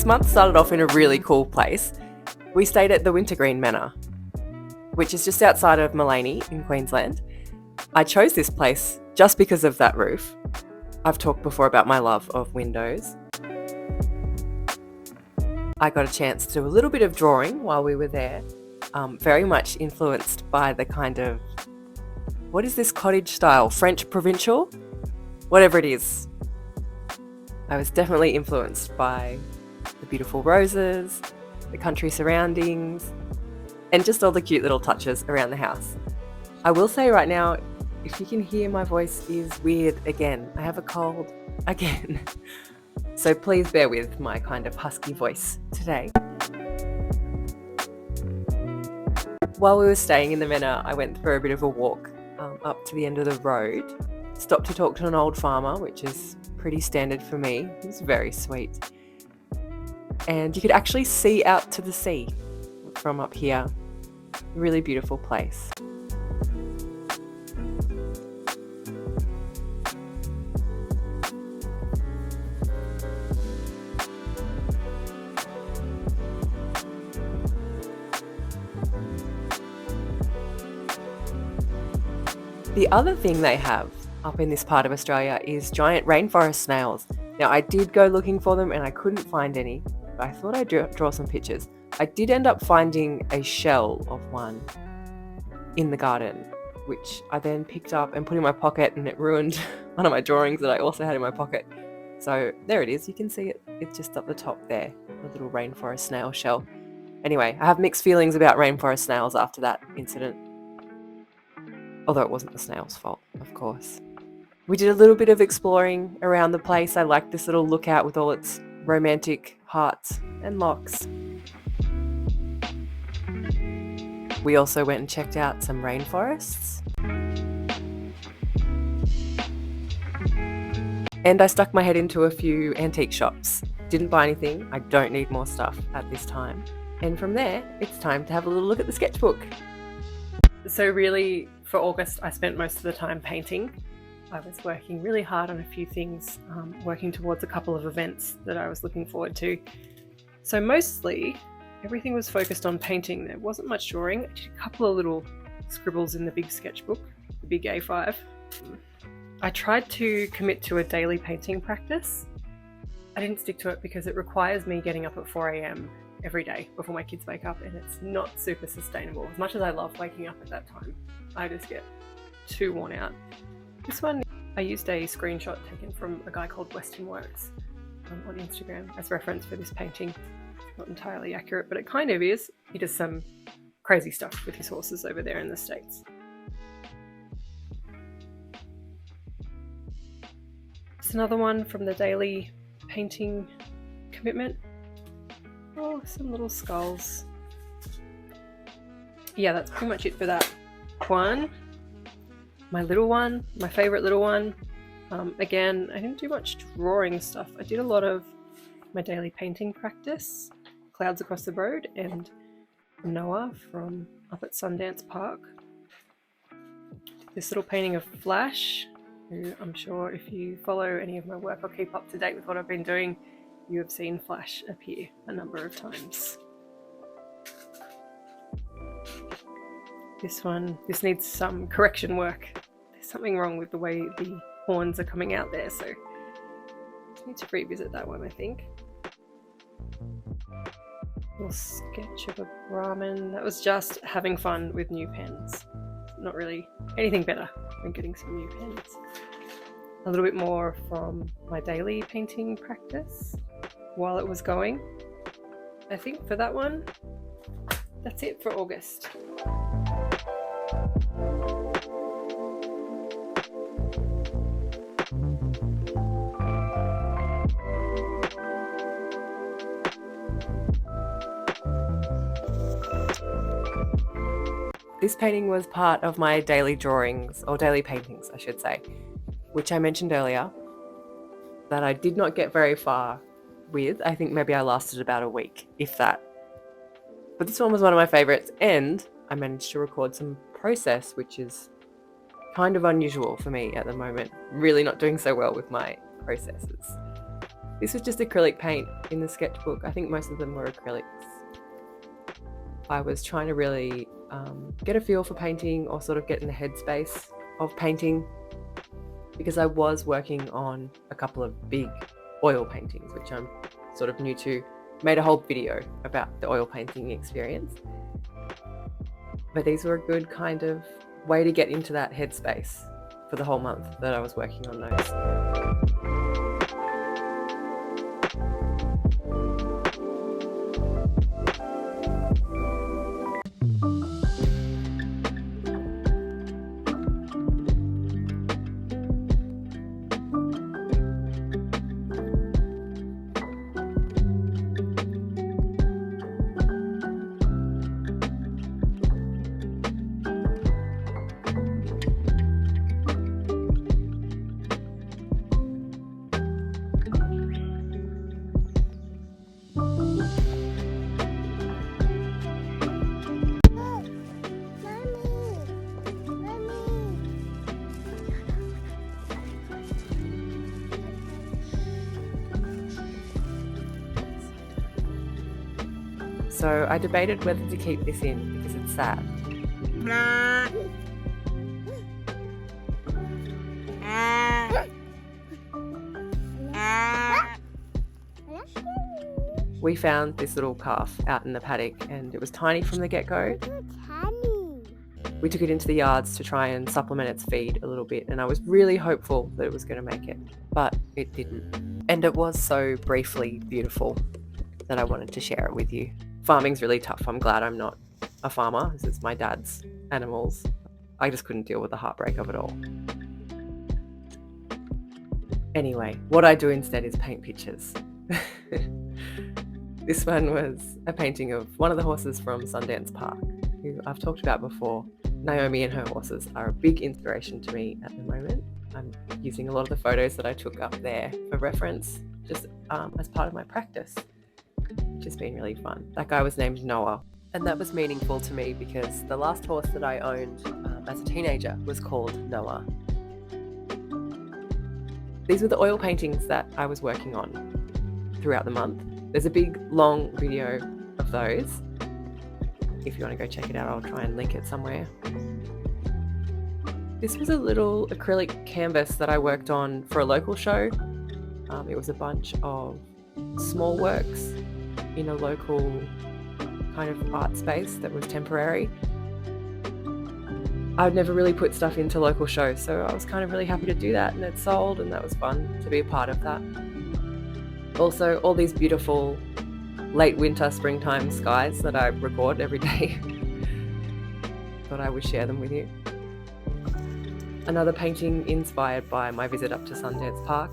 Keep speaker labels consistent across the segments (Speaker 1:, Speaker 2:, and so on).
Speaker 1: This month started off in a really cool place. We stayed at the Wintergreen Manor, which is just outside of Mullaney in Queensland. I chose this place just because of that roof. I've talked before about my love of windows. I got a chance to do a little bit of drawing while we were there, very much influenced by the kind of, what is this cottage style? French provincial? Whatever it is. I was definitely influenced by the beautiful roses, the country surroundings, and just all the cute little touches around the house. I will say right now, if you can hear, my voice is weird again. I have a cold again. So please bear with my kind of husky voice today. While we were staying in the manor, I went for a bit of a walk up to the end of the road. Stopped to talk to an old farmer, which is pretty standard for me. It was very sweet. And you could actually see out to the sea from up here. Really beautiful place. The other thing they have up in this part of Australia is giant rainforest snails. Now, I did go looking for them and I couldn't find any, but I thought I'd draw some pictures. I did end up finding a shell of one in the garden, which I then picked up and put in my pocket, and it ruined one of my drawings that I also had in my pocket. So there it is. You can see it. It's just up the top there, a little rainforest snail shell. Anyway, I have mixed feelings about rainforest snails after that incident. Although it wasn't the snail's fault, of course. We did a little bit of exploring around the place. I liked this little lookout with all its romantic hearts and locks. We also went and checked out some rainforests. And I stuck my head into a few antique shops. Didn't buy anything. I don't need more stuff at this time. And from there, it's time to have a little look at the sketchbook. So really, for August, I spent most of the time painting. I was working really hard on a few things, working towards a couple of events that I was looking forward to. So mostly, everything was focused on painting. There wasn't much drawing. I did a couple of little scribbles in the big sketchbook, the big A5. I tried to commit to a daily painting practice. I didn't stick to it because it requires me getting up at 4 a.m. every day before my kids wake up, and it's not super sustainable. As much as I love waking up at that time, I just get too worn out. This one, I used a screenshot taken from a guy called Western Works on Instagram as reference for this painting. Not entirely accurate, but it kind of is. He does some crazy stuff with his horses over there in the States. It's another one from the daily painting commitment. Oh, some little skulls. Yeah, that's pretty much it for that one. My little one, my favorite little one. Again, I didn't do much drawing stuff. I did a lot of my daily painting practice. Clouds Across the Road and Noah from up at Sundance Park. This little painting of Flash, who I'm sure if you follow any of my work or keep up to date with what I've been doing, you have seen Flash appear a number of times. This needs some correction work. There's something wrong with the way the horns are coming out there, so I need to revisit that one, I think. Little sketch of a Brahmin. That was just having fun with new pens. Not really anything better than getting some new pens. A little bit more from my daily painting practice while it was going. I think for that one, that's it for August. This painting was part of my daily drawings, or daily paintings, I should say, which I mentioned earlier, that I did not get very far with. I think maybe I lasted about a week, if that. But this one was one of my favorites, and I managed to record some process, which is kind of unusual for me at the moment. Really not doing so well with my processes. This was just acrylic paint in the sketchbook. I think most of them were acrylics. I was trying to really get a feel for painting, or sort of get in the headspace of painting, because I was working on a couple of big oil paintings, which I'm sort of new to. Made a whole video about the oil painting experience. But these were a good kind of way to get into that headspace for the whole month that I was working on those. So I debated whether to keep this in because it's sad. We found this little calf out in the paddock, and it was tiny from the get-go. We took it into the yards to try and supplement its feed a little bit, and I was really hopeful that it was going to make it, but it didn't. And it was so briefly beautiful that I wanted to share it with you. Farming's really tough. I'm glad I'm not a farmer. This is my dad's animals. I just couldn't deal with the heartbreak of it all. Anyway, what I do instead is paint pictures. This one was a painting of one of the horses from Sundance Park, who I've talked about before. Naomi and her horses are a big inspiration to me at the moment. I'm using a lot of the photos that I took up there for reference, just as part of my practice, which has been really fun. That guy was named Noah, and that was meaningful to me because the last horse that I owned as a teenager was called Noah. These were the oil paintings that I was working on throughout the month. There's a big, long video of those. If you want to go check it out, I'll try and link it somewhere. This was a little acrylic canvas that I worked on for a local show. It was a bunch of small works in a local kind of art space that was temporary. I'd never really put stuff into local shows, so I was kind of really happy to do that, and it sold, and that was fun to be a part of that. Also, all these beautiful late winter, springtime skies that I record every day. Thought I would share them with you. Another painting inspired by my visit up to Sundance Park.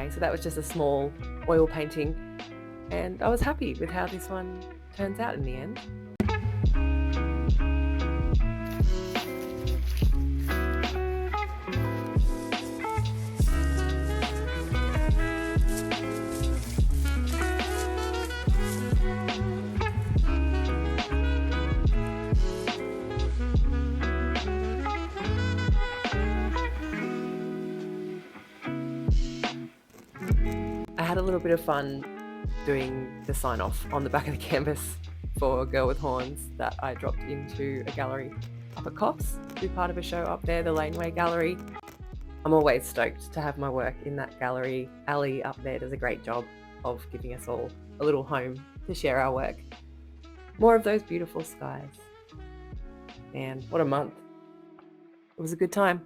Speaker 1: So that was just a small oil painting, and I was happy with how this one turns out in the end. I had a little bit of fun doing the sign-off on the back of the canvas for Girl with Horns that I dropped into a gallery up at Coffs to be part of a show up there, the Laneway Gallery. I'm always stoked to have my work in that gallery. Ali up there does a great job of giving us all a little home to share our work. More of those beautiful skies. And what a month. It was a good time.